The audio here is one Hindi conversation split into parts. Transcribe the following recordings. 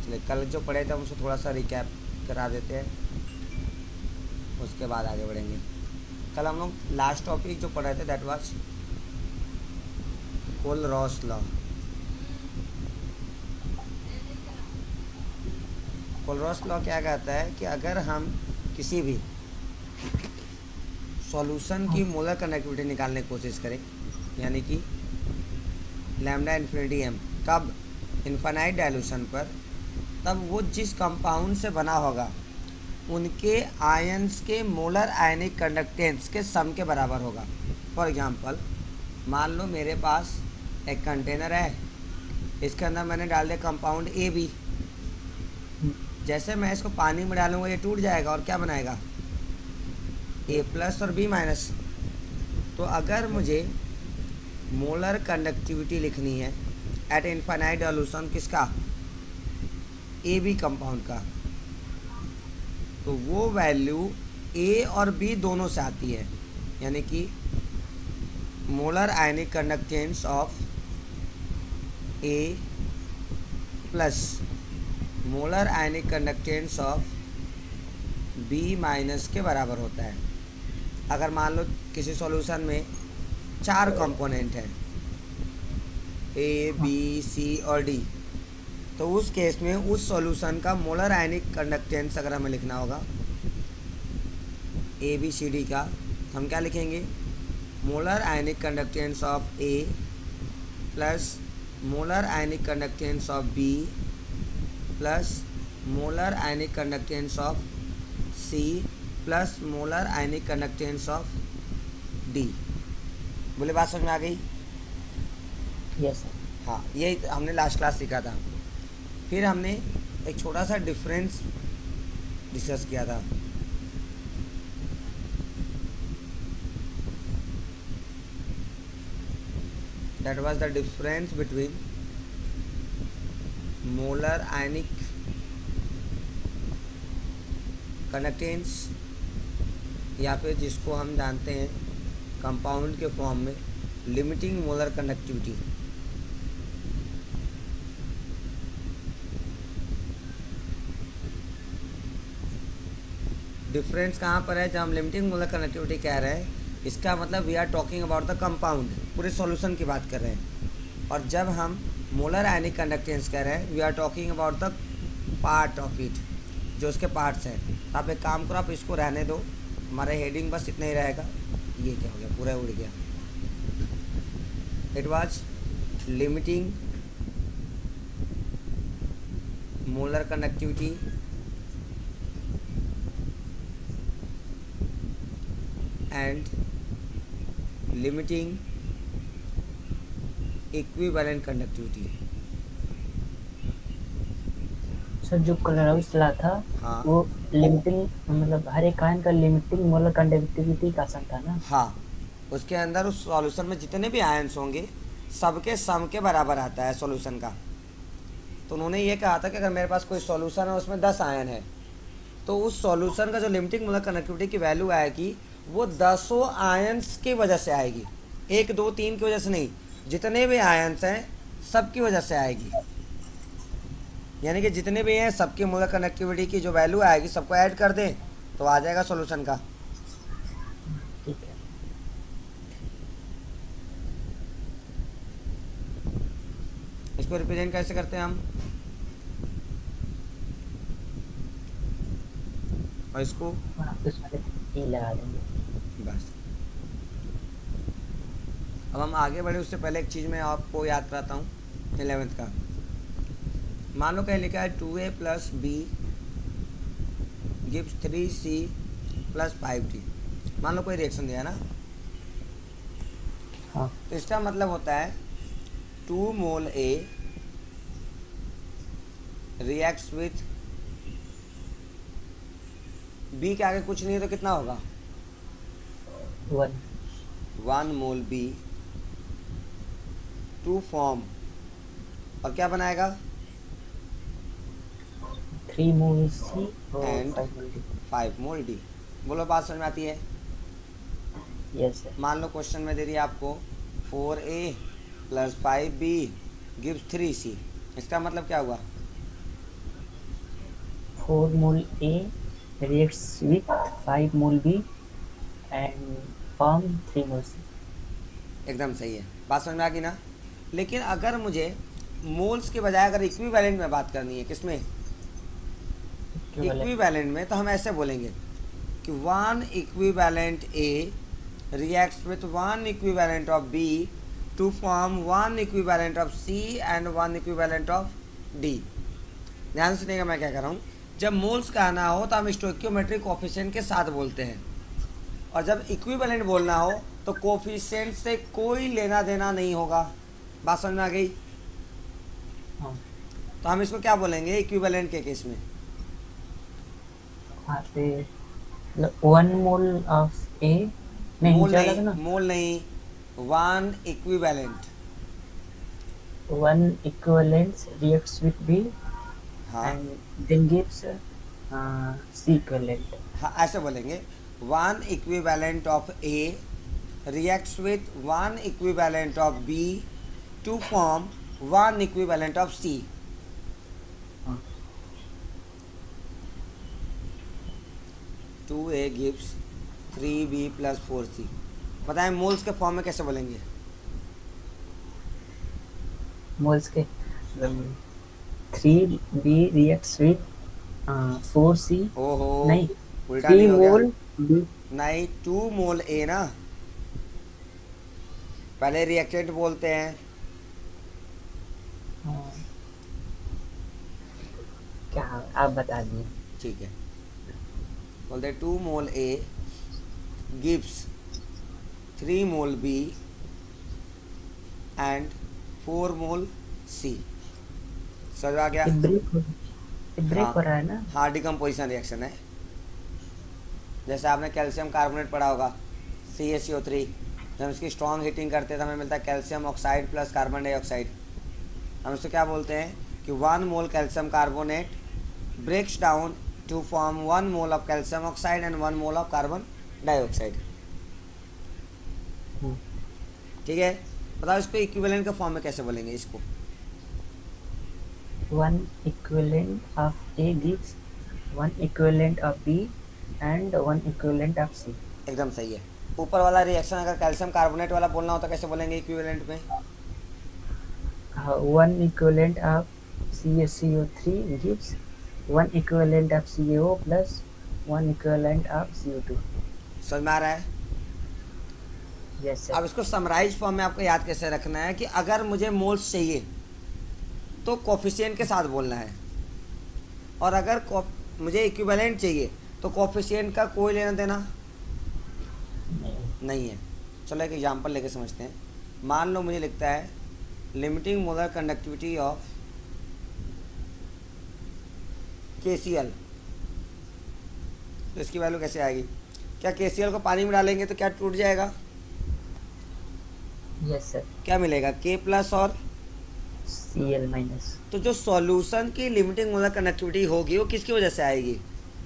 चलिए कल जो पढ़े थे हम उसको थोड़ा सा रिकैप करा देते हैं, उसके बाद आगे बढ़ेंगे। कल हम लोग लास्ट टॉपिक जो पढ़े थे दैट वाज कोलरॉस लॉ। कोलरॉस लॉ क्या कहता है कि अगर हम किसी भी सॉल्यूशन की मोलर कनेक्टिविटी निकालने की कोशिश करें, यानी कि लैम्डा इन्फिनिटी एम, तब इनफाइनाइट डायल्यूशन पर, तब वो जिस कंपाउंड से बना होगा उनके आयंस के मोलर आयनिक कंडक्टेंस के सम के बराबर होगा। फॉर एग्जांपल, मान लो मेरे पास एक कंटेनर है, इसके अंदर मैंने डाल दिया कंपाउंड ए बी। जैसे मैं इसको पानी में डालूंगा ये टूट जाएगा और क्या बनाएगा, ए प्लस और बी माइनस। तो अगर मुझे मोलर कंडक्टिविटी लिखनी है एट इनफाइनाइट डायल्यूशन किसका, ए बी कंपाउंड का, तो वो वैल्यू ए और बी दोनों से आती है, यानी कि molar ionic conductance of A plus molar ionic conductance of B minus के बराबर होता है। अगर मान लो किसी सॉल्यूशन में 4 कंपोनेंट हैं, ए बी सी और डी, तो उस केस में उस सॉल्यूशन का मोलर आयनिक कंडक्टेंस अगर हमें लिखना होगा ए बी सी डी का, तो हम क्या लिखेंगे, molar ionic conductance of A plus molar ionic conductance of B plus molar ionic conductance of C plus molar ionic conductance of D. बोले बात समझ में आ गई? Yes sir. हाँ, यही हमने लास्ट क्लास सीखा था। फिर हमने एक छोटा सा डिफरेंस डिस्कस किया था। That was the difference between molar ionic conductance, या फिर जिसको हम जानते हैं कंपाउंड के फॉर्म में लिमिटिंग मोलर कंडक्टिविटी। डिफरेंस कहाँ पर है? जब हम लिमिटिंग मोलर कनेक्टिविटी कह रहे हैं, इसका मतलब we are talking about the compound, पूरे सॉल्यूशन की बात कर रहे हैं। और जब हम मोलर आयनिक कंडक्टेंस कह रहे हैं, we are talking about the part of it, जो उसके पार्ट्स हैं। तो आप एक काम करो, आप इसको रहने दो, हमारा हेडिंग बस इतना ही रहेगा। ये क्या हो गया, पूरा उड़ गया। It was limiting molar conductivity and limiting equivalent conductivity। Sir जो कोलरॉस लॉ था, हाँ वो लिमिटिंग, मतलब हर एक आयन का लिमिटिंग मोलर कंडक्टिविटी का सम था ना। हाँ, उसके अंदर उस सॉल्यूशन में जितने भी आयन्स होंगे सबके सम के बराबर आता है सॉल्यूशन का। तो उन्होंने ये कहा था कि अगर मेरे पास कोई सॉल्यूशन है उसमें 10 आयन है, तो उस सॉल्यूशन का जो लिमिटिंग मोलर कंडक्टिविटी की वैल्यू आएगी वो 10 आयन्स की वजह से आएगी, 1 2 3 की वजह से नहीं, जितने भी आयन्स हैं सब की वजह से आएगी। यानी कि जितने भी हैं सबकी मोलर कनेक्टिविटी की जो वैल्यू आएगी सबको ऐड कर दें तो आ जाएगा सॉल्यूशन का। ठीक है। इसको रिप्रेजेंट कैसे करते हैं हम, और इसको उसमें ई लगा देंगे बस। अब हम आगे बढ़े उससे पहले एक चीज़ मैं आपको याद कराता हूँ 11th का। मान लो कहीं लिखा है 2a plus B gives 3c plus 5d। मान लो कोई रिएक्शन दिया ना, हाँ। तो इसका मतलब होता है 2 मोल a रिएक्ट्स विथ b के आगे कुछ नहीं है तो कितना होगा, 1 मोल b टू फॉर्म, और क्या बनाएगा, 3 मोल सी एंड और 5 मोल डी। 5 मोल डी। बोलो बात समझ में आती है? Yes sir. मान लो क्वेश्चन में दे दिया आपको 4a plus 5b gives 3c। इसका मतलब क्या हुआ, 4 mole A reacts with 5 mole B and form 3 mole C. एकदम सही है, बात समझ में आ गई ना। लेकिन अगर मुझे मोल्स के बजाय अगर इक्विवेलेंट में बात करनी है, किसमें, Equivalent. इक्विवेलेंट में, तो हम ऐसे बोलेंगे कि one equivalent A reacts with one equivalent of B to form one equivalent of C and one equivalent of D. ध्यान से सुनिएगा मैं क्या कर रहा हूँ। जब मोल्स का आना हो तो हम स्टोइकियोमेट्रिक कोफिशिएंट के साथ बोलते हैं, और जब इक्विवेलेंट बोलना हो तो कोफिशिएंट से कोई लेना देना नहीं होगा। बात समझ में आ गई। हाँ, तो हम इसको क्या बोलेंगे इक्विवेलेंट के केस में, वहाँ पे 1 mole of A नहीं, मोल नीचे वाला नहीं, था ना, मोल नहीं, one equivalent. 1 equivalent reacts with B हाँ and then gives C equivalent. हाँ, ऐसे बोलेंगे one equivalent of A reacts with one equivalent of B to form one equivalent of C. हाँ, 2A gives 3B plus 4C। बताएं मोल्स के फॉर्म में कैसे बोलेंगे। moles के 3B reacts with 4C ओहो, नहीं, उल्टा 3 नहीं हो गया, mole B. नहीं 2 मोल ए ना, पहले रिएक्टेंट बोलते हैं। हाँ, क्या आप बता दिए। ठीक है, बोलते 2 mole A gives 3 mole B and 4 mole C. समझ आ गया। ये ब्रेक हाँ। हो रहा है ना। हाँ, डिकम्पोजिशन रिएक्शन है। जैसे आपने कैल्शियम कार्बोनेट पढ़ा होगा, CaCO3, जब इसकी स्ट्रॉन्ग हीटिंग करते हैं तो हमें मिलता है calcium oxide plus carbon dioxide. हम इसको क्या बोलते हैं कि 1 mole calcium carbonate breaks down to form 1 mole of calcium oxide and 1 mole of carbon dioxide. ठीक है, बताओ इसको इक्विवेलेंट के फॉर्म में कैसे बोलेंगे इसको। 1 equivalent of A gives 1 equivalent of B and 1 equivalent of C. एकदम सही है। ऊपर वाला रिएक्शन अगर कैल्शियम कार्बोनेट वाला बोलना हो तो कैसे बोलेंगे इक्विवेलेंट में। 1 equivalent of CaCO3 gives 1 equivalent of CaO plus 1 equivalent of CO2. समझ में आ रहा है। Yes sir. अब इसको समराइज फॉर्म में आपको याद कैसे रखना है कि अगर मुझे मोल्स चाहिए तो कोफिशिएंट के साथ बोलना है, और अगर मुझे इक्विवेलेंट चाहिए तो कोफिशिएंट का कोई लेना देना नहीं है। चलो एक एग्जांपल लेके समझते हैं। मान लो मुझे लिखता है limiting molar conductivity of KCl, तो इसकी वैल्यू कैसे आएगी। क्या KCl को पानी में डालेंगे तो क्या टूट जाएगा, Yes sir. क्या मिलेगा K प्लस और Cl minus. तो जो सॉल्यूशन की लिमिटिंग मोलर कंडक्टिविटी होगी वो किसकी वजह से आएगी,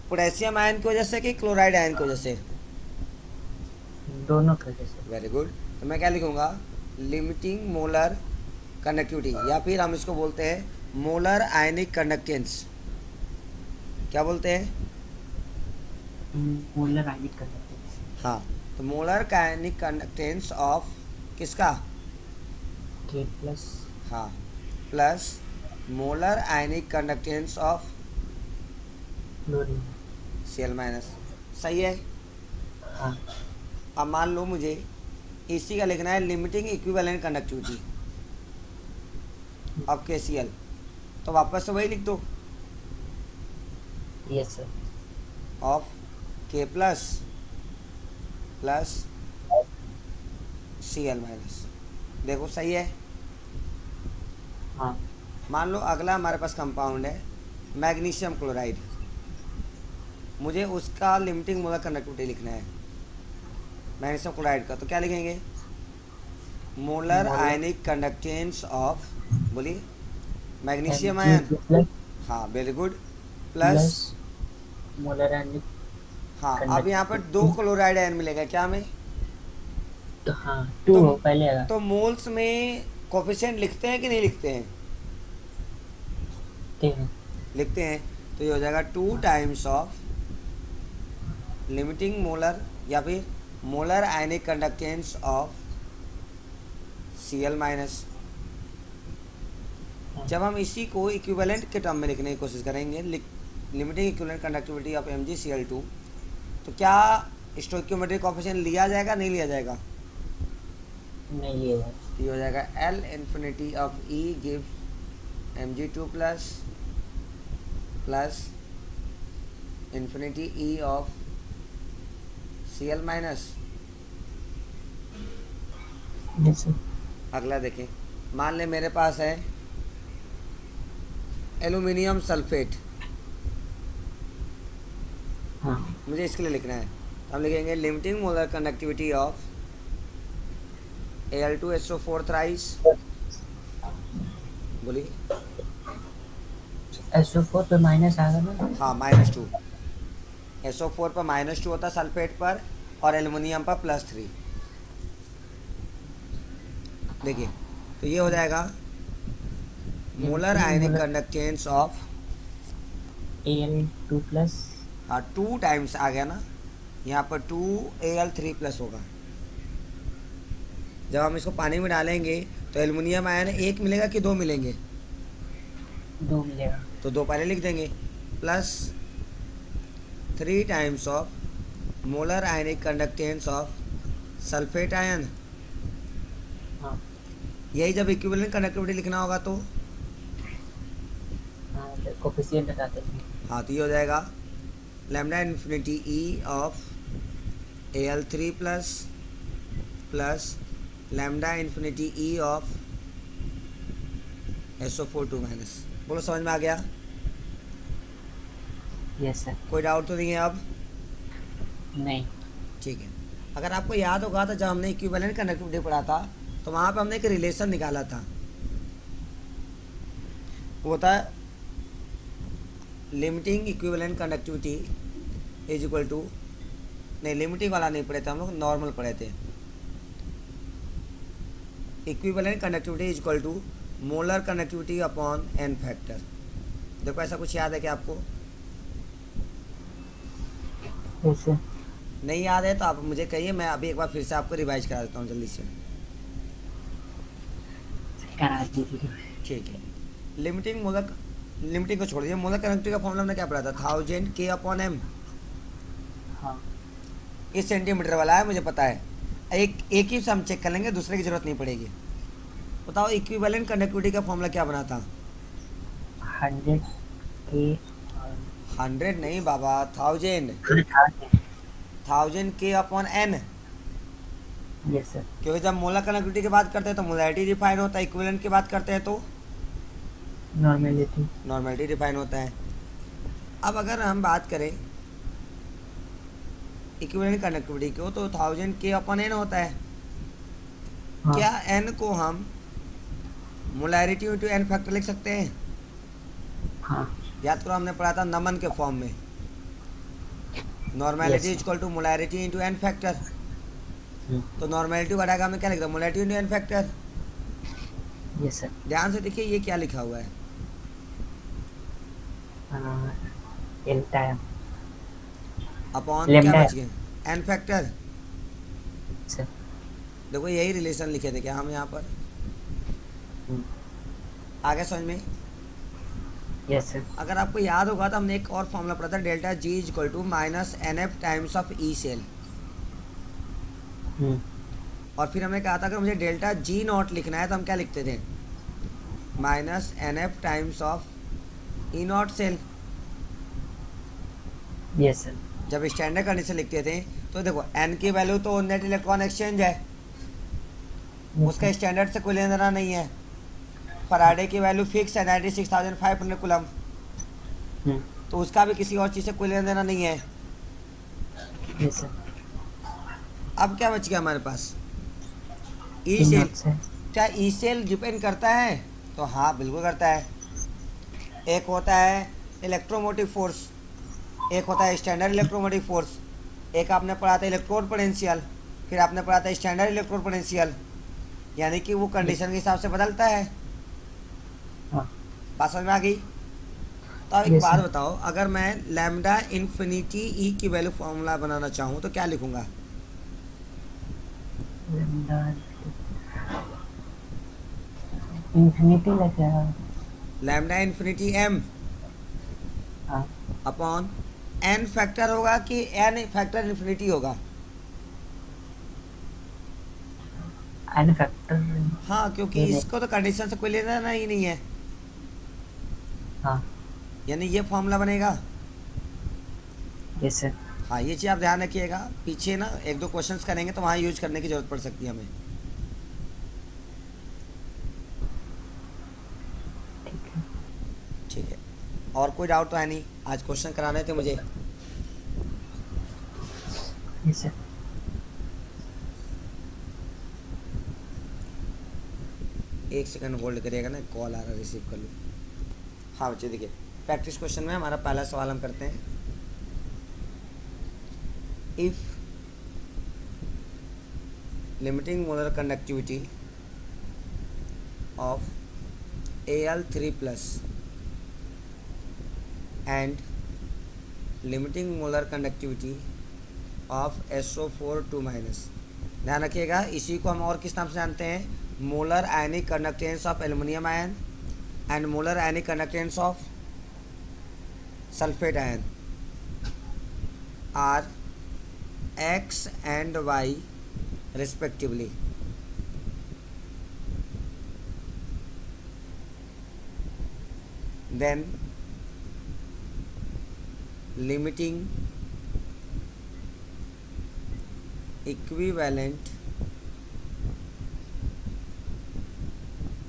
पोटेशियम आयन की वजह से कि क्लोराइड आयन की वजह से। दोनों की वजह से। Very good. तो मैं क्या लिखूंगा लिमिटिंग मोलर कंडक्टिविटी, या फिर हम इसको बोलते हैं मोलर आयनिक कंडक्टेंस। क्या बोलते हैं, मोलर आयनिक कंडक्टेंस। हाँ, तो मोलर आयनिक कंडक्टेंस ऑफ किसका, K plus. हाँ, plus molar ionic conductance of chlorine. Cl minus. सही है। हाँ, अब मान लो मुझे इसी का लिखना है limiting equivalent conductivity of KCl, तो वापस से वही लिख दो yes sir. Of K plus plus Cl minus. देखो सही है। हाँ, मान लो अगला हमारे पास कंपाउंड है मैग्नीशियम क्लोराइड, मुझे उसका लिमिटिंग मोलर कंडक्टिविटी लिखना है मैग्नीशियम क्लोराइड का, तो क्या लिखेंगे मोलर आयनिक कंडक्टेंस ऑफ, बोलिए, मैग्नीशियम आयन, प्लस हाँ वेरी गुड, प्लस, मोलर आयनिक। हाँ अब यहाँ पर 2 क्लोराइड आयन मिलेगा क्या हमें, तो हाँ 2 तो- पहले आएगा। तो मोल्स में कोफिशिएंट लिखते हैं कि नहीं लिखते हैं, ठीक है। लिखते हैं। तो ये हो जाएगा 2 टाइम्स ऑफ लिमिटिंग मोलर या फिर molar ionic conductance of Cl minus. जब हम इसी को इक्विवेलेंट के टर्म में लिखने की कोशिश करेंगे, limiting equivalent conductivity of MgCl2, तो क्या स्टोइकियोमेट्रिक कोएफिशिएंट लिया जाएगा नहीं लिया जाएगा? नहीं ये है। ये हो जाएगा L infinity of E gives Mg2 plus infinity E of Cl minus. Yes sir. अगला देखें, मान लें मेरे पास है एल्यूमिनियम सल्फेट, हाँ मुझे इसके लिए लिखना है, तो हम लिखेंगे limiting molar conductivity of Al2SO4 thrice. बोलिए। SO4 पे माइनस आ गया ना। हाँ -2, SO4 पर -2 होता है सल्फेट पर, और एल्युमिनियम पर +3। देखिए, तो ये हो जाएगा molar ionic conductance of Al2 plus. हाँ 2 टाइम्स आ गया ना, यहाँ पर 2Al3 प्लस होगा। जब हम इसको पानी में डालेंगे तो एल्युमिनियम आयन 1 मिलेगा कि 2 मिलेंगे? 2 मिलेगा। तो 2 पहले लिख देंगे, plus 3 times of molar ionic conductance of sulphate ion. हाँ यही जब इक्विवेलेंट कंडक्टिविटी लिखना होगा तो हाँ कोफिशिएंट हटाते हैं। हाँ, तो ये हो जाएगा lambda infinity E of Al3 plus lambda infinity E of SO4 minus. बोलो, समझ में आ गया? Yes sir. कोई डाउट तो नहीं है अब? नहीं। ठीक है। अगर आपको याद होगा तो जब हमने इक्विवेलेंट कंडक्टिविटी पढ़ा था तो वहाँ पे हमने एक रिलेशन निकाला था, वो था limiting equivalent conductivity is equal to, नहीं लिमिटिंग वाला नहीं पढ़े थे हम लोग, नॉर्मल पढ़े थे। Equivalent conductivity is equal to molar conductivity upon n factor. देखो, ऐसा कुछ याद है क्या आपको? Yes sir. नहीं याद है तो आप मुझे कहिए, मैं अभी एक बार फिर से आपको रिवाइज करा देता हूँ जल्दी से। करा दीजिए। ठीक है। लिमिटिंग को छोड़ दीजिए, मोलर कंडक्टिविटी का फॉर्मूला हमने क्या पढ़ा था? 1000 K/m। हाँ इस सेंटीमीटर वाला है, मुझे पता है। एक ही से हम चेक कर लेंगे, दूसरे की जरूरत नहीं पड़ेगी। बताओ, इक्विवेलेंट कंडक्टिविटी का फॉर्मूला क्या बना था? 100 के 100 नहीं बाबा, 1000 K/n। Yes sir. क्योंकि जब मोलर कंडक्टिविटी की बात करते हैं तो मोलैरिटी डिफाइन होता है, इक्विवेलेंट की बात करते हैं तो नॉर्मेलिटी डिफाइन होता है। अब अगर हम बात करें इक्विवेलेंट कंडक्टिविटी को तो 1000 K/n होता है। हाँ। क्या n को हम मोलैरिटी इंटू n फैक्टर लिख सकते हैं? हाँ याद करो, हमने पढ़ा था नमन के फॉर्म में, normality Yes. Is equal to molarity into n factor. तो नॉर्मेलिटी को हटाकर हमने क्या लिखा? Molarity into n factor. Yes sir. ध्यान से देखिए, ये क्या लिखा हुआ है? L time upon Lambda. क्या बच गए? n factor. सर। देखो, यही रिलेशन लिखे थे क्या हम यहाँ पर? आगे समझ में? Yes sir. अगर आपको याद होगा तो हमने एक और फॉर्मूला पढ़ा था, delta G is equal to minus NF times of E cell. और फिर हमने कहा था अगर मुझे डेल्टा G0 लिखना है तो हम क्या लिखते थे? Minus NF times of E0 cell. Yes sir. जब स्टैंडर्ड कंडीशन लिखते थे तो देखो, n की वैल्यू तो नेट इलेक्ट्रॉन एक्सचेंज है, उसका स्टैंडर्ड से कोई लेना देना नहीं है। फराडे की वैल्यू फिक्स है 96,500 कूलम, तो उसका भी किसी और चीज़ से कोई लेना देना नहीं है। Yes sir. अब क्या बच गया हमारे पास? E cell. क्या ई सेल डिपेंड करता है? तो हाँ, बिल्कुल करता है। एक होता है इलेक्ट्रोमोटिव फोर्स, एक होता है स्टैंडर्ड इलेक्ट्रोमोटिव फोर्स, एक आपने पढ़ा था इलेक्ट्रोड पोटेंशियल, फिर आपने पढ़ा था स्टैंडर्ड इलेक्ट्रोड पोटेंशियल। यानी कि वो कंडीशन के हिसाब से बदलता है। हाँ। बात समझ में आ गई? तो आप एक Yes, बात sir. बताओ, अगर मैं लैम्डा इन्फिनिटी ई की वैल्यू फॉर्मूला बनाना चाहूँ तो क्या लिखूंगा? Lambda infinity like lambda infinity M हाँ अपॉन एन फैक्टर होगा कि एन फैक्टर इन्फिनिटी होगा? n factor हाँ, क्योंकि ये इसको तो कंडीशन से कोई लेना ही नहीं है, हाँ यानी ये फॉर्मूला बनेगा। yes sir. हाँ, ये चीज़ आप ध्यान रखिएगा, पीछे ना एक दो क्वेश्चंस करेंगे तो वहाँ यूज करने की ज़रूरत पड़ सकती है हमें। ठीक है. ठीक है, और कोई डाउट तो है नहीं? आज क्वेश्चन कराने थे मुझे। Yes sir. एक सेकंड होल्ड करिएगा ना, कॉल आ रहा है, रिसीव कर लूँ। हाँ बच्चे देखिए, प्रैक्टिस क्वेश्चन में हमारा पहला सवाल हम करते हैं। If limiting molar conductivity of Al3 plus and limiting molar conductivity of SO4 2 minus. ध्यान रखिएगा, इसी को हम और किस नाम से जानते हैं? Molar ionic conductance of aluminium ion and molar ionic conductance of sulphate ion are X and Y respectively. Then limiting equivalent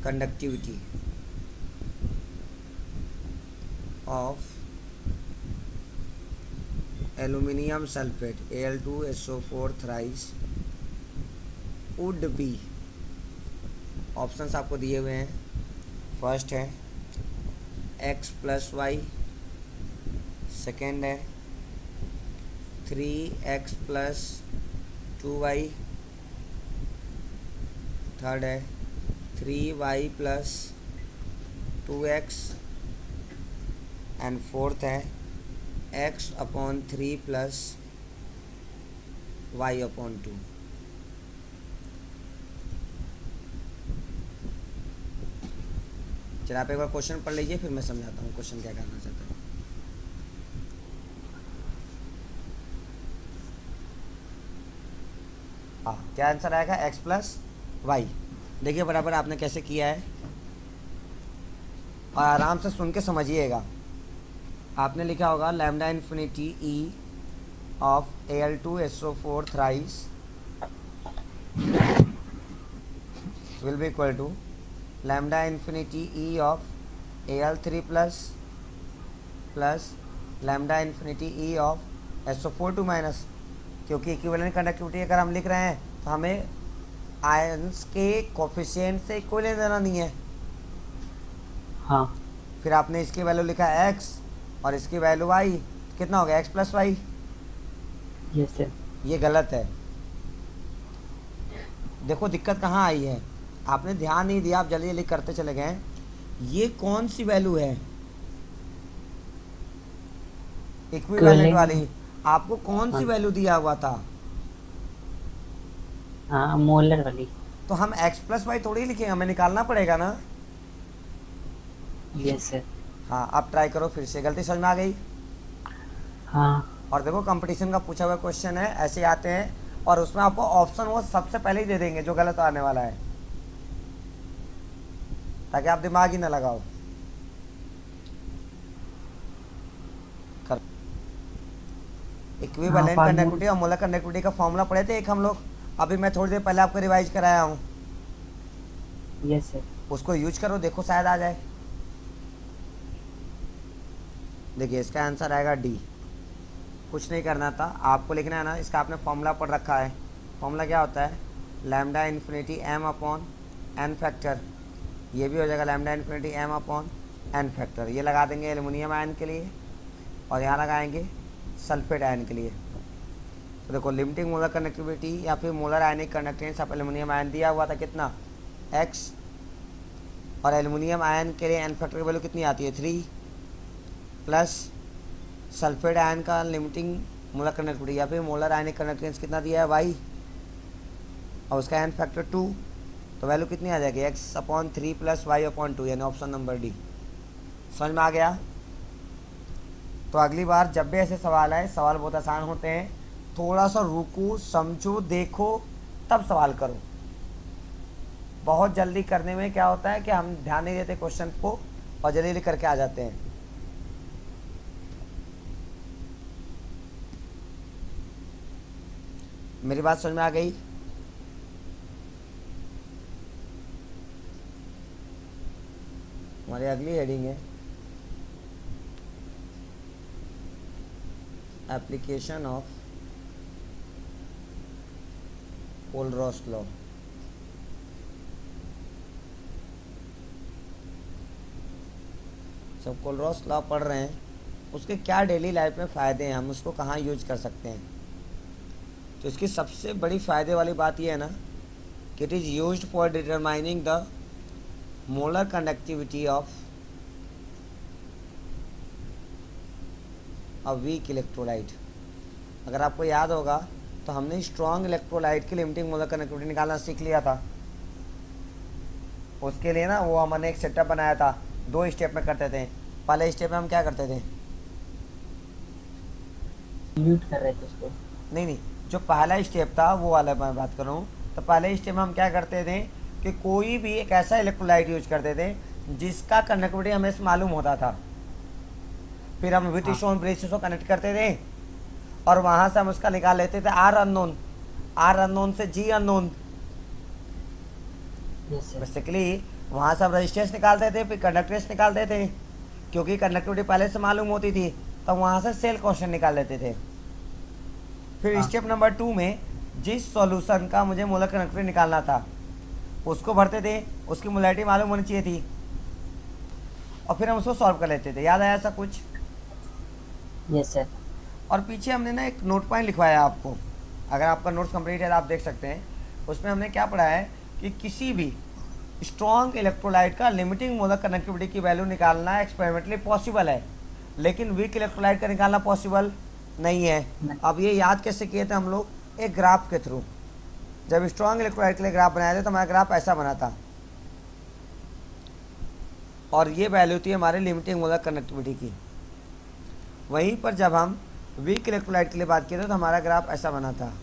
conductivity of aluminium sulphate Al2SO4 thrice would be. Options आपको दिए हुए हैं। फर्स्ट है x प्लस वाई, सेकेंड है 3x प्लस 2y, थर्ड है 3y plus 2x and fourth है x upon 3 plus y upon 2। चलिए आप एक बार क्वेश्चन पढ़ लीजिए, फिर मैं समझाता हूँ क्वेश्चन क्या करना चाहता है। हाँ, क्या आंसर आएगा? x plus Y. देखिए बराबर आपने कैसे किया है, और आराम से सुन के समझिएगा। आपने लिखा होगा lambda infinity E of Al2SO4 thrice will be equal to lambda infinity E of Al3 plus plus lambda infinity E of SO4 2 minus. क्योंकि इक्विवेलेंट कंडक्टिविटी अगर हम लिख रहे हैं तो हमें आयंस के कोफिशिएंट से कोई लेना देना नहीं है। हाँ फिर आपने इसकी वैल्यू लिखा है x और इसकी वैल्यू y, कितना हो गया? x plus Y. yes sir. ये गलत है। देखो दिक्कत कहाँ आई है, आपने ध्यान नहीं दिया, आप जल्दी जल्दी करते चले गए। ये कौन सी वैल्यू है? इक्विवेलेंट वाली। आपको कौन सी वैल्यू दिया हुआ था? हाँ मोलर वाली। तो हम x प्लस वाई थोड़ी लिखेंगे, हमें निकालना पड़ेगा ना। yes sir. हाँ, आप ट्राई करो फिर से। गलती समझ में आ गई? हाँ और देखो कंपटीशन का पूछा हुआ क्वेश्चन है, ऐसे आते हैं और उसमें आपको ऑप्शन वो सबसे पहले ही दे देंगे जो गलत आने वाला है, ताकि आप दिमाग ही ना लगाओ। इक्विवेलेंट कंडक्टिविटी और मोलर कंडक्टिविटी का फॉर्मूला पढ़े थे एक हम लोग, अभी मैं थोड़ी देर पहले आपको रिवाइज कराया हूँ। yes sir. उसको यूज करो, देखो शायद आ जाए। देखिए इसका आंसर आएगा डी। कुछ नहीं करना था आपको, लिखना है ना, इसका आपने फॉर्मूला पढ़ रखा है। फॉर्मूला क्या होता है? Lambda infinity M upon N factor. ये भी हो जाएगा lambda infinity M upon N factor. ये लगा देंगे एल्युमिनियम आयन के लिए और यहाँ लगाएंगे सल्फेट आयन के लिए। तो देखो लिमिटिंग मोलर कंडक्टिविटी या फिर molar ionic conductance of aluminium ion दिया हुआ था कितना? x, और एल्युमिनियम आयन के लिए एन फैक्टर की वैल्यू कितनी आती है? 3। प्लस सल्फेट आयन का लिमिटिंग मोलर कंडक्टिविटी या फिर मोलर आयनिक कंडक्टेंस कितना दिया है वाई, और उसका एन फैक्टर 2, तो वैल्यू कितनी आ जाएगी x/3 + y/2, यानी ऑप्शन नंबर डी। समझ में आ गया। तो अगली बार जब भी ऐसे सवाल आए, सवाल बहुत आसान होते हैं, थोड़ा सा रुको, समझो, देखो, तब सवाल करो। बहुत जल्दी करने में क्या होता है कि हम ध्यान नहीं देते क्वेश्चन को और जल्दी जल्दी करके आ जाते हैं। मेरी बात समझ में आ गई। हमारी अगली हेडिंग है एप्लीकेशन ऑफ कोलरॉस लॉ। जब कोलरॉस लॉ पढ़ रहे हैं उसके क्या डेली लाइफ में फ़ायदे हैं, हम उसको कहाँ यूज कर सकते हैं। तो इसकी सबसे बड़ी फ़ायदे वाली बात यह है ना कि it is used for determining the molar conductivity of a weak electrolyte. अगर आपको याद होगा तो हमने स्ट्रॉन्ग इलेक्ट्रोलाइट की लिमिटिंग मोलर कंडक्टिविटी निकालना सीख लिया था। उसके लिए ना वो हमने एक सेटअप बनाया था, 2 स्टेप में करते थे। पहले स्टेप में हम क्या करते थे, ल्यूट कर रहे थे उसको। नहीं, जो पहला स्टेप था वो वाला मैं बात कर रहा हूँ। तो पहले स्टेप में हम क्या करते थे कि कोई भी एक ऐसा इलेक्ट्रोलाइट यूज करते थे जिसका कंडक्टिविटी हमें मालूम होता था। फिर हम विथ स्टोन ब्रिज को कनेक्ट करते थे और वहाँ से हम उसका निकाल लेते थे आर अननोन से जी अननोन। बेसिकली वहाँ से हम रजिस्टेंस निकालते थे, फिर कंडक्टेंस निकालते थे, क्योंकि कंडक्टिविटी पहले से मालूम होती थी, तो वहाँ से सेल क्वेश्चन निकाल लेते थे। फिर स्टेप नंबर 2 में जिस सॉल्यूशन का मुझे मोलर कंडक्टिविटी निकालना था उसको भरते थे, उसकी मोलैरिटी मालूम होनी चाहिए थी, और फिर हम उसको सॉल्व कर लेते थे। याद आया ऐसा कुछ? Yes sir. और पीछे हमने ना एक नोट पॉइंट लिखवाया आपको, अगर आपका नोट्स कंप्लीट है तो आप देख सकते हैं। उसमें हमने क्या पढ़ा है कि किसी भी स्ट्रॉन्ग इलेक्ट्रोलाइट का लिमिटिंग मोलर कंडक्टिविटी की वैल्यू निकालना एक्सपेरिमेंटली पॉसिबल है, लेकिन वीक इलेक्ट्रोलाइट का निकालना पॉसिबल नहीं है। अब ये याद कैसे किए थे हम लोग, एक ग्राफ के थ्रू। जब स्ट्रॉन्ग इलेक्ट्रोलाइट के लिए ग्राफ बनाया था तो हमारा ग्राफ ऐसा बना था, और ये वैल्यू थी हमारे लिमिटिंग मोलर कंडक्टिविटी की। वहीं पर जब हम वीक इलेक्ट्रोलाइट के लिए बात किए थे तो हमारा ग्राफ ऐसा बना था।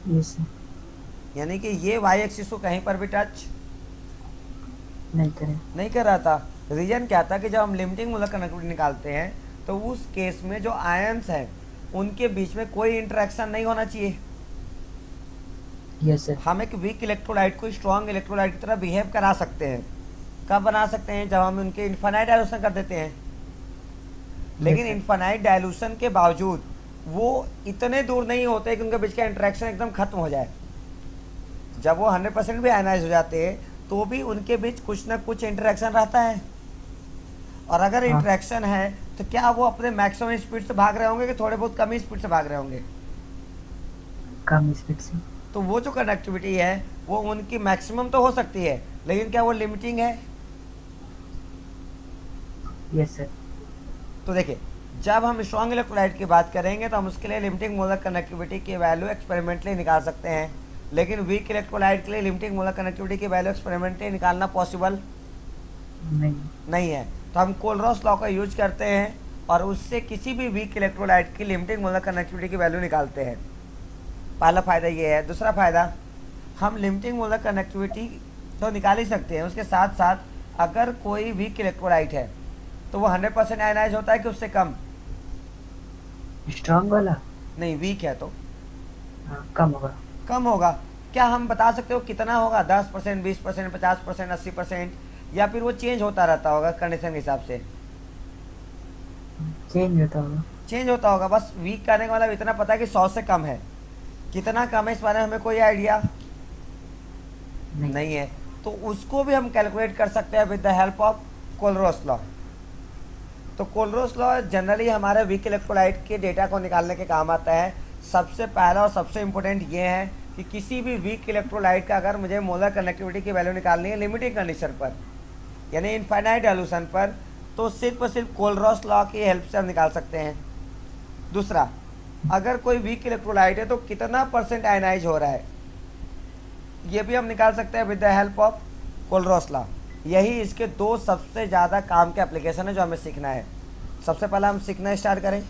Yes sir. यानी कि ये वाई एक्सिस को कहीं पर भी टच नहीं कर रहा था। रीजन क्या था कि जब हम लिमिटिंग मोलर कंडक्टिविटी निकालते हैं तो उस केस में जो आयंस हैं उनके बीच में कोई इंटरेक्शन नहीं होना चाहिए। Yes sir. हम एक वीक इलेक्ट्रोलाइट को स्ट्रॉन्ग इलेक्ट्रोलाइट की तरह बिहेव करा सकते हैं। कब बना सकते हैं? जब हम उनके इन्फानाइट डायलूशन कर देते हैं। लेकिन इन्फानाइट डायलूशन के बावजूद वो इतने दूर नहीं होते कि उनके बीच का इंटरेक्शन एकदम खत्म हो जाए। जब वो 100% भी आयनाइज हो जाते हैं तो भी उनके बीच कुछ ना कुछ इंटरेक्शन रहता है, और अगर इंटरेक्शन है तो क्या वो अपने मैक्सिमम स्पीड से भाग रहे होंगे कि थोड़े बहुत कम ही स्पीड से भाग रहे होंगे? कम स्पीड से। तो वो जो कंडक्टिविटी है वो उनकी मैक्सिमम तो हो सकती है, लेकिन क्या वो लिमिटिंग है? Yes sir. तो देखिए, जब हम स्ट्रॉन्ग इलेक्ट्रोलाइट की बात करेंगे तो हम उसके लिए लिमिटिंग मोलर कंडक्टिविटी की वैल्यू एक्सपेरिमेंटली निकाल सकते हैं, लेकिन वीक इलेक्ट्रोलाइट के लिए लिमिटिंग मोलर कंडक्टिविटी की वैल्यू एक्सपेरिमेंटली निकालना पॉसिबल नहीं है। तो हम कोलरॉस लॉ का यूज करते हैं और उससे किसी भी वीक इलेक्ट्रोलाइट की लिमिटिंग मोलर कंडक्टिविटी की वैल्यू निकालते हैं। पहला फ़ायदा ये है। दूसरा फ़ायदा, हम लिमिटिंग मोलर कंडक्टिविटी तो निकाल ही सकते हैं, उसके साथ साथ अगर कोई वीक इलेक्ट्रोलाइट है तो वो 100% आयनाइज होता है कि उससे कम? स्ट्रॉन्ग वाला नहीं, वीक है तो कम होगा। क्या हम बता सकते हो कितना होगा? 10%, 20%, 50%, 80%, या फिर वो चेंज होता रहता होगा कंडीशन के हिसाब से? चेंज होता होगा। बस वीक करने का मतलब इतना पता है कि 100 से कम है। कितना कम है इस बारे में हमें कोई आइडिया नहीं है। तो उसको भी हम कैलकुलेट कर सकते हैं with the help of कोलरॉस law. तो कोलरॉस लॉ जनरली हमारे वीक इलेक्ट्रोलाइट के डेटा को निकालने के काम आता है। सबसे पहला और सबसे इम्पोर्टेंट ये है कि किसी भी वीक इलेक्ट्रोलाइट का अगर मुझे मोलर कंडक्टिविटी की वैल्यू निकालनी है लिमिटिंग कंडीशन पर, यानी इनफाइनाइट डायलूशन पर, तो सिर्फ और सिर्फ कोलरॉस लॉ की हेल्प से हम निकाल सकते हैं। दूसरा, अगर कोई वीक इलेक्ट्रोलाइट है तो कितना परसेंट आयनाइज हो रहा है, ये भी हम निकाल सकते हैं with the help of कोलरॉस law. यही इसके दो सबसे ज़्यादा काम के एप्लीकेशन है जो हमें सीखना है। सबसे पहला हम सीखना स्टार्ट करें।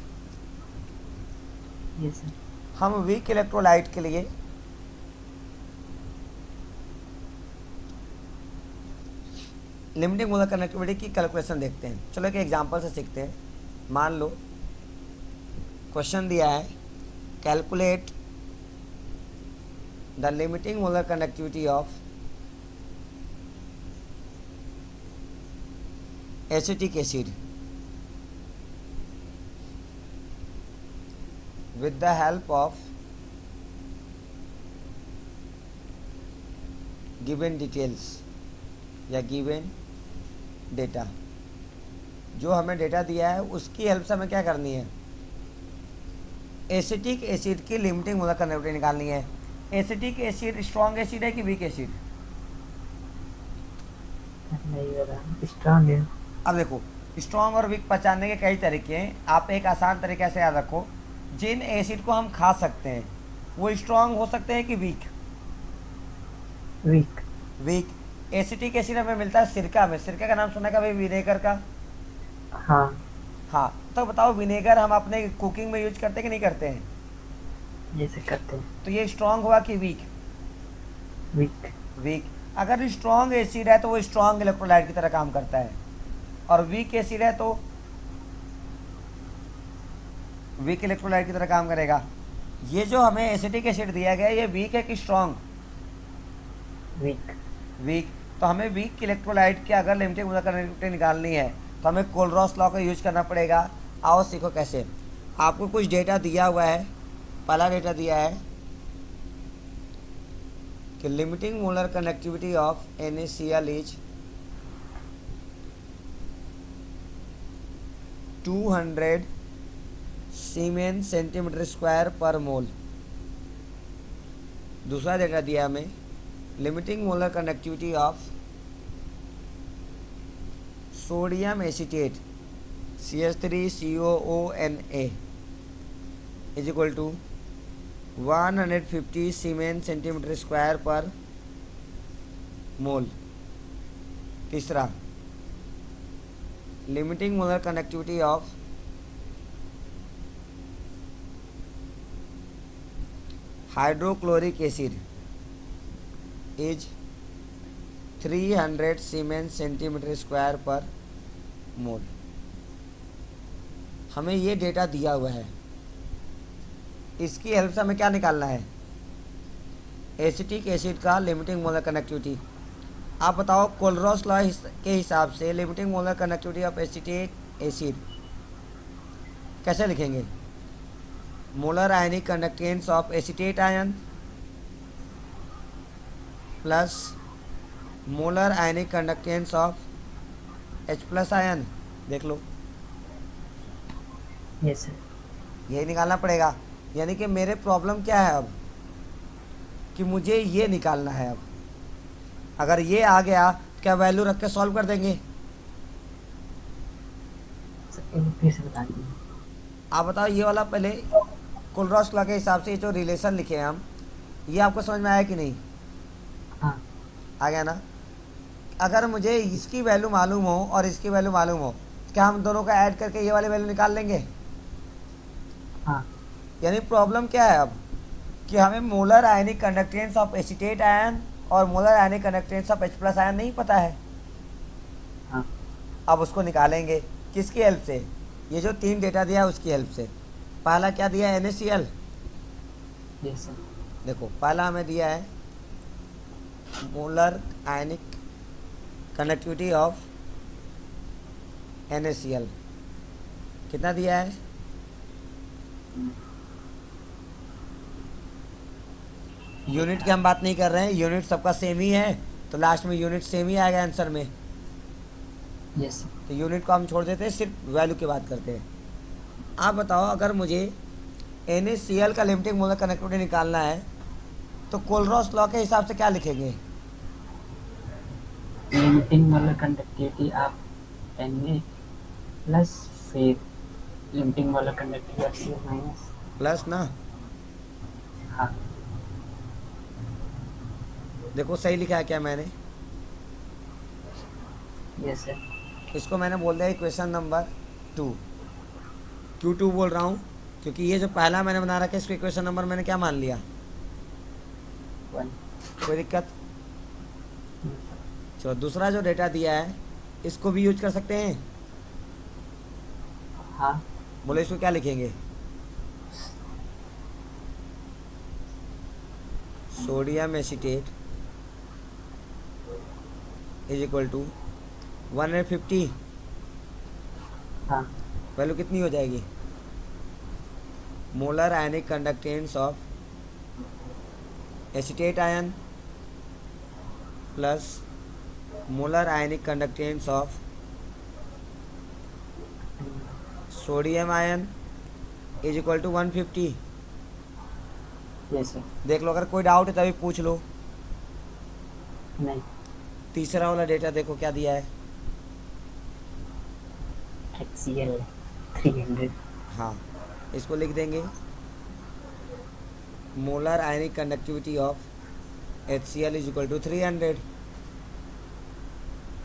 Yes sir. हम वीक इलेक्ट्रोलाइट के लिए लिमिटिंग मोलर कनेक्टिविटी की कैलकुलेशन देखते हैं। चलो एक एग्जांपल से सीखते हैं। मान लो क्वेश्चन दिया है, calculate the limiting molar connectivity of acetic acid with the help of given details या given data। जो हमें डेटा दिया है उसकी हेल्प से हमें क्या करनी है, एसिटिक एसिड की लिमिटिंग मोलर कनेक्टिविटी निकालनी है। एसिटिक एसिड स्ट्रॉन्ग एसिड है कि वीक एसिड? नहीं पता, स्ट्रांग है। अब देखो, स्ट्रॉन्ग और वीक पहचानने के कई तरीके हैं। आप एक आसान तरीके से याद रखो, जिन एसिड को हम खा सकते हैं वो स्ट्रॉन्ग हो सकते हैं कि weak? Weak. Weak. Acetic acid हमें मिलता है सिरका में। सिरका का नाम सुना है कभी? विनेगर का। हाँ हाँ, तो बताओ विनेगर हम अपने कुकिंग में यूज करते हैं कि नहीं करते हैं? जैसे करते हैं। तो ये स्ट्रॉन्ग हुआ कि वीक? वीक। वीक। अगर स्ट्रॉन्ग एसिड है तो वो स्ट्रॉन्ग इलेक्ट्रोलाइट की तरह काम करता है, और वीक एसिड है तो वीक इलेक्ट्रोलाइट की तरह काम करेगा। ये जो हमें एसिटिक एसिड दिया गया है ये वीक है कि स्ट्रॉन्ग? वीक। वीक। तो हमें वीक इलेक्ट्रोलाइट की अगर लिमिटिंग मोलर कनेक्टिविटी निकालनी है तो हमें कोलरॉस लॉ का यूज करना पड़ेगा। आओ सीखो कैसे। आपको कुछ डेटा दिया हुआ है। पहला डेटा दिया है कि limiting molar connectivity of NaCl is 200 siemens centimetre square per mole. दूसरा डेटा दिया हमें limiting molar connectivity of sodium acetate CH3COONA is equal to 150 siemens centimetre square per mole. तीसरा, limiting molar connectivity of hydrochloric acid is 300 siemens centimetre square per mole. हमें ये डेटा दिया हुआ है, इसकी हेल्प से हमें क्या निकालना है, एसिटिक एसिड का लिमिटिंग मोलर कनेक्टिविटी। आप बताओ कोलरॉस लॉ के हिसाब से limiting molar connectivity of acetate acid कैसे लिखेंगे? Molar ionic conductance of acetate ion plus molar ionic conductance of H+ ion. देख लो, यस सर। यही निकालना पड़ेगा। यानी कि मेरे प्रॉब्लम क्या है अब, कि मुझे ये निकालना है। अब अगर ये आ गया क्या वैल्यू रख के सॉल्व कर देंगे? फिर से बता दीजिए। आप बताओ, ये वाला पहले कोलरॉस लॉ के हिसाब से ये जो रिलेशन लिखे हैं हम, ये आपको समझ में आया कि नहीं? हाँ आ गया ना? अगर मुझे इसकी वैल्यू मालूम हो और इसकी वैल्यू मालूम हो, क्या हम दोनों का ऐड करके ये वाली वैल्यू निकाल लेंगे? हाँ। यानी प्रॉब्लम क्या है अब, कि हमें molar ionic conductance of acetate ion और molar ionic conductance of H+ ion नहीं पता है। हाँ। अब उसको निकालेंगे किसकी हेल्प से? ये जो 3 डेटा दिया है उसकी हेल्प से। पहला क्या दिया है? NaCl। Yes sir. देखो, पहला हमें दिया है molar ionic connectivity of NaCl। कितना दिया है? यूनिट की हम बात नहीं कर रहे हैं, यूनिट सबका सेम ही है, तो लास्ट में यूनिट सेम ही आएगा आंसर में। Yes sir. तो यूनिट को हम छोड़ देते हैं, सिर्फ वैल्यू की बात करते हैं। आप बताओ, अगर मुझे NaCl का लिमिटिंग मोलर कनेक्टिविटी निकालना है तो कोलरॉस लॉ के हिसाब से क्या लिखेंगे? Limiting molar conductivity of Na plus फिर लिमिटिंग वाला conductivity F C L minus. Plus ना, हाँ देखो सही लिखा है क्या मैंने? Yes sir. इसको मैंने बोल दिया इक्वेशन नंबर 2। क्यों 2 बोल रहा हूँ? क्योंकि ये जो पहला मैंने बना रखा है इसको इक्वेशन नंबर मैंने क्या मान लिया? 1। कोई दिक्कत? चलो दूसरा जो डेटा दिया है इसको भी यूज कर सकते हैं। हाँ बोले इसको क्या लिखेंगे? Sodium acetate is equal to 150। हाँ वैल्यू कितनी हो जाएगी? Molar ionic conductance of acetate ion plus molar ionic conductance of sodium ion is equal to 150। Yes sir. देख लो, अगर कोई डाउट है तभी पूछ लो। नहीं तीसरा वाला डेटा देखो क्या दिया है। HCl 300। हाँ, इसको लिख देंगे molar ionic conductivity of HCl is equal to 300।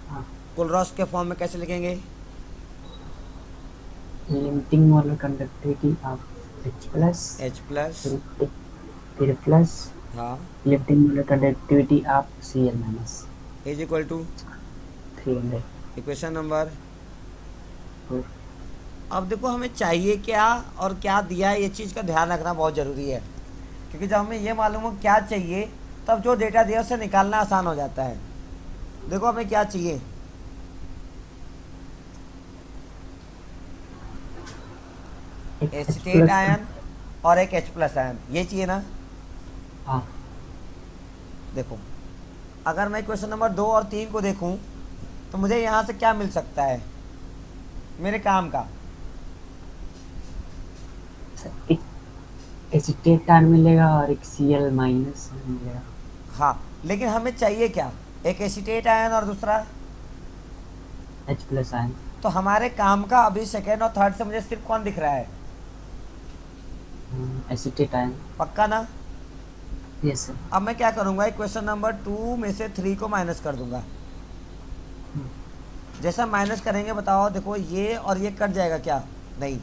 हाँ कुलरॉस के फॉर्म में कैसे लिखेंगे? लिमिटिंग वाला conductivity of H plus H plus, फिर प्लस हाँ, लिमिटिंग वाला conductivity of Cl minus is equal to 300। Equation number. और अब देखो हमें चाहिए क्या और क्या दिया है, ये चीज़ का ध्यान रखना बहुत ज़रूरी है। क्योंकि जब हमें ये मालूम हो क्या चाहिए तब जो डेटा दिया उससे निकालना आसान हो जाता है। देखो हमें क्या चाहिए, एक H एसीटेट प्लस आयन और एक H प्लस आयन, ये चाहिए ना। हाँ देखो अगर मैं क्वेश्चन नंबर 2 और 3 को देखूं तो मुझे यहाँ से क्या मिल सकता है मेरे काम का? सर, एक एसीटेट आयन मिलेगा और एक Cl माइनस मिलेगा। हाँ, लेकिन हमें चाहिए क्या? एक एसीटेट आयन और दूसरा H प्लस आयन। तो हमारे काम का अभी सेकेंड और थर्ड से मुझे सिर्फ कौन दिख रहा है? Acetate ion. पक्का ना? Yes sir. अब मैं क्या करूँगा, क्वेश्चन नंबर 2 में से 3 को माइनस कर दूंगा। जैसा माइनस करेंगे बताओ, देखो ये और ये कट जाएगा क्या? नहीं,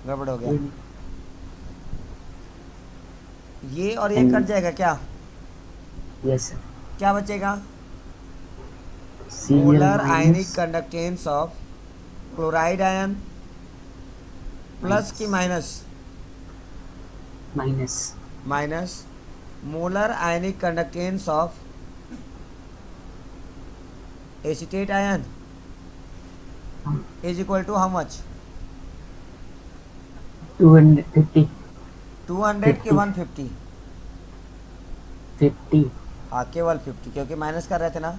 गड़बड़ हो गया। ये और ये कट जाएगा क्या? Yes sir. क्या बचेगा? Cl molar ionic minus conductance of chloride ion plus की minus minus minus molar ionic conductance of acetate ion is equal to how much? 250 200 के 150? 50। हाँ, केवल 50, क्योंकि माइनस कर रहे थे ना।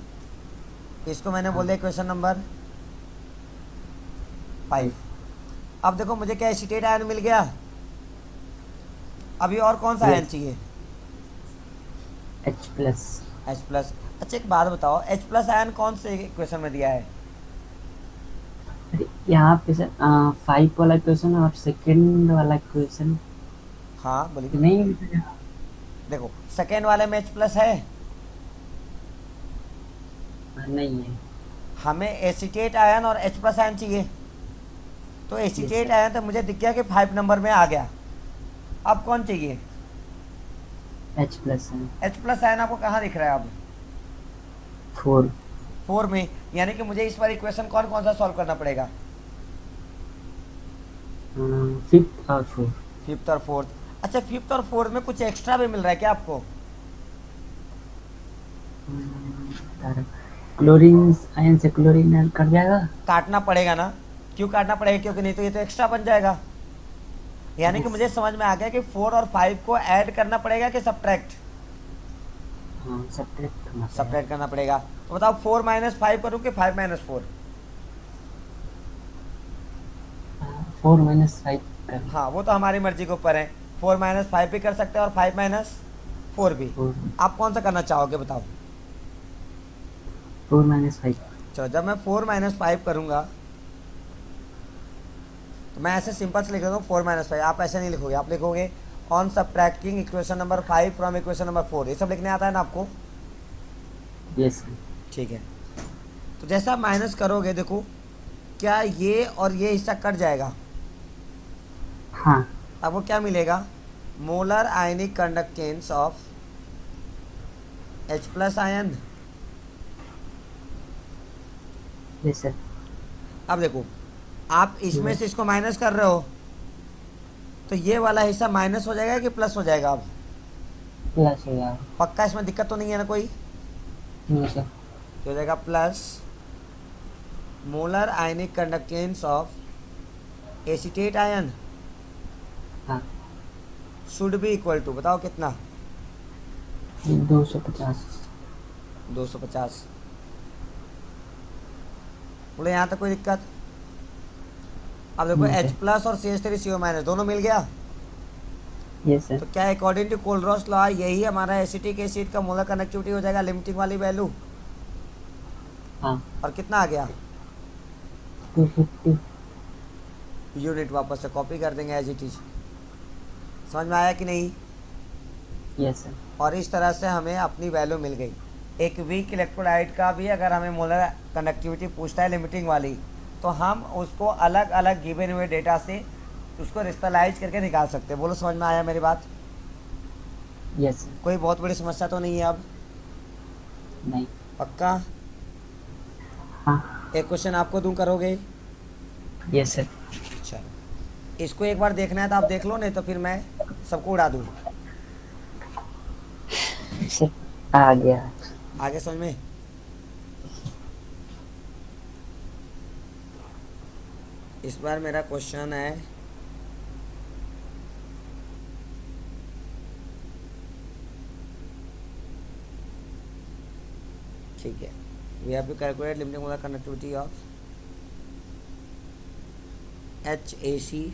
इसको मैंने बोल दिया क्वेश्चन नंबर 5। अब देखो मुझे क्या एसीटेट आयन मिल गया। अभी और कौन सा आयन चाहिए? H plus. H plus. अच्छा एक बात बताओ, H प्लस आयन कौन से क्वेश्चन में दिया है? यहाँ पे सर 5 वाला क्वेश्चन और सेकंड वाला क्वेश्चन हाँ बोलिए। नहीं। देखो सेकेंड वाले में H प्लस है, नहीं है। हमें एसीटेट आयन और H प्लस आयन चाहिए। तो एसीटेट sir. आयन तो मुझे दिख गया कि 5 नंबर में आ गया। अब कौन चाहिए? H प्लस है। H प्लस आयन आपको कहाँ दिख रहा है अब? 4। 4 में, यानी कि मुझे इस बार इक्वेशन कौन कौन सा सॉल्व करना पड़ेगा? 5th और 4th। 5th और 4th। अच्छा 5th और 4th में कुछ एक्स्ट्रा भी मिल रहा है क्या आपको? क्लोरीन आयन से क्लोरीन आयन कट जाएगा। काटना पड़ेगा ना। क्यों काटना पड़ेगा? क्योंकि नहीं तो ये तो एक्स्ट्रा बन जाएगा। यानी कि मुझे समझ में आ गया कि 4 और 5 को ऐड करना पड़ेगा कि सब्ट्रैक्ट? सब्ट्रैक्ट करना पड़ेगा। तो बताओ 4 माइनस 5 करूँ कि 5 माइनस 4? 4 माइनस 5 कर। हाँ, वो तो हमारी मर्जी के ऊपर है। 4 माइनस 5 भी कर सकते हैं और 5 माइनस 4 भी। 4 आप कौन सा करना चाहोगे बताओ? 4 माइनस 5। चलो जब मैं 4 माइनस 5 करूँगा मैं ऐसे सिंपल से लिख देता हूँ 4 - 5। आप ऐसे नहीं लिखोगे, आप लिखोगे on subtracting equation number 5 from equation number 4। ये सब लिखने आता है ना आपको? Yes sir. ठीक है, तो जैसा आप माइनस करोगे देखो, क्या ये और ये हिस्सा कट जाएगा? हाँ। आपको क्या मिलेगा? Molar ionic conductance of H+ ion. Yes sir. अब देखो, आप इसमें से इसको माइनस कर रहे हो, तो ये वाला हिस्सा माइनस हो जाएगा कि प्लस हो जाएगा? अब प्लस हो गया। पक्का इसमें दिक्कत तो नहीं है ना कोई? नहीं सर। तो हो जाएगा plus molar ionic conductance of acetate ion हाँ। शुड बी इक्वल टू, बताओ कितना? 250। 250। बोले यहाँ तक कोई दिक्कत? अब देखो नहीं सर। H+ और CH3CO- दोनों मिल गया। Yes sir. तो क्या अकॉर्डिंग टू कोलरॉस लॉ यही हमारा एसिटिक एसिड का मोलर कनेक्टिविटी हो जाएगा, लिमिटिंग वाली वैल्यू? हाँ। और कितना आ गया? 250। यूनिट वापस से कॉपी कर देंगे एज इट इज। समझ में आया कि नहीं? Yes sir. और इस तरह से हमें अपनी वैल्यू मिल गई। एक वीक इलेक्ट्रोलाइट का भी अगर हमें मोलर कनेक्टिविटी पूछता है लिमिटिंग वाली, तो हम उसको अलग अलग गिवन हुए डेटा से उसको रिस्टलाइज करके निकाल सकते हैं। बोलो समझ में आया मेरी बात? Yes sir. कोई बहुत बड़ी समस्या तो नहीं है अब? नहीं। पक्का? हाँ। एक क्वेश्चन आपको दूं, करोगे? Yes sir. चलो, इसको एक बार देखना है तो आप देख लो, नहीं तो फिर मैं सबको उड़ा दूँ। सर आ गया। आगे समझ में? इस बार मेरा क्वेश्चन है, ठीक है, we have to calculate limiting molar conductivity of HAC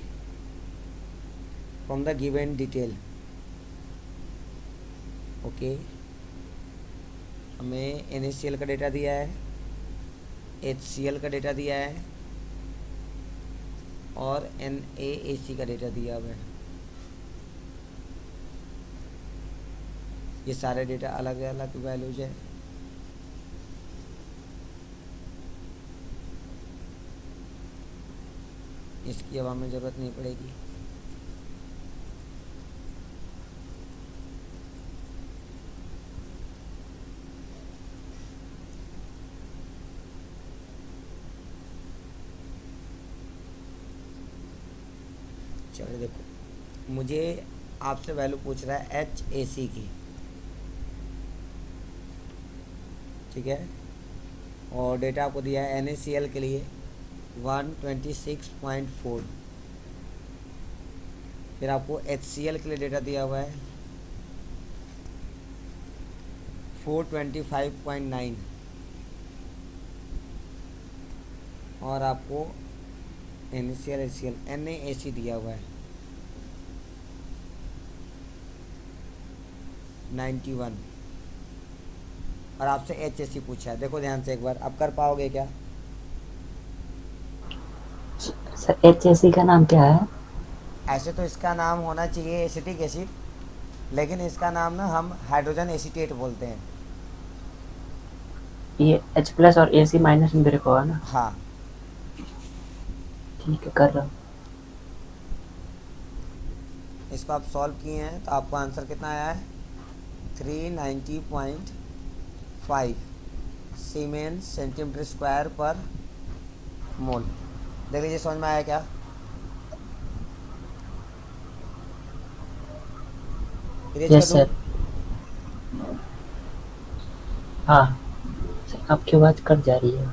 from the given detail. Okay, हमें NaCl का डेटा दिया है, HCl का डेटा दिया है और NaAC का डेटा दिया हुआ है। ये सारे डेटा अलग अलग वैल्यूज है। इसकी अब हमें ज़रूरत नहीं पड़ेगी। चलो देखो, मुझे आपसे वैल्यू पूछ रहा है HAC की, ठीक है, और डेटा आपको दिया है NaCl के लिए 126.4। फिर आपको HCl के लिए डेटा दिया हुआ है 425.9 और आपको NaCl HCl NaAC दिया हुआ है 91 और आपसे HAC पूछा है। देखो ध्यान से एक बार, आप कर पाओगे क्या? सर HAC का नाम क्या है? ऐसे तो इसका नाम होना चाहिए एसिटिक एसिड, लेकिन इसका नाम ना हम हाइड्रोजन एसीटेट बोलते हैं। ये H+ और AC- में ब्रेक होगा ना? हाँ, ठीक है, कर रहा हूँ। इसको आप सॉल्व किए हैं तो आपको आंसर कितना आया है? 390.5 सीमेंस सेंटीमीटर स्क्वायर पर मोल। देख लीजिए, समझ में आया क्या? Yes sir. हाँ सर, आपकी आवाज़ कट जा रही है।